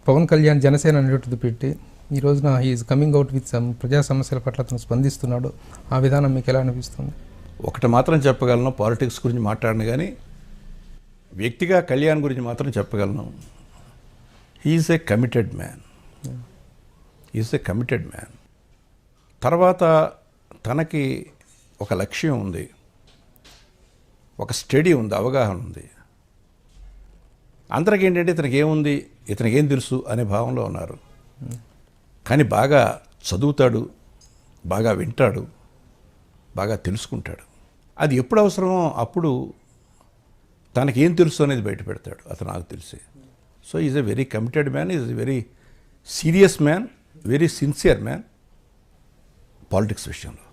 పవన్ కళ్యాణ్ జనసేన అనేటువంటిది పెట్టి ఈ రోజున is coming out with some ప్రజా సమస్యల పట్ల అతను స్పందిస్తున్నాడు. ఆ విధానం మీకు ఎలా అనిపిస్తుంది? ఒకటి మాత్రం చెప్పగలను, పాలిటిక్స్ గురించి మాట్లాడను, కానీ వ్యక్తిగా కళ్యాణ్ గురించి మాత్రం చెప్పగలను. He's a committed man. Is a committed man. తర్వాత తనకి ఒక లక్ష్యం ఉంది, ఒక స్టడీ ఉంది, అవగాహన ఉంది. అందరికీ ఏంటంటే ఇతనికి ఏముంది, ఇతనికి ఏం తెలుసు అనే భావంలో ఉన్నారు. కానీ బాగా చదువుతాడు, బాగా వింటాడు, బాగా తెలుసుకుంటాడు. అది ఎప్పుడు అవసరమో అప్పుడు తనకేం తెలుసు అనేది బయట పెడతాడు. అతను నాకు తెలిసి. So is a very committed man, is a very serious man, very sincere man politics విషయంలో.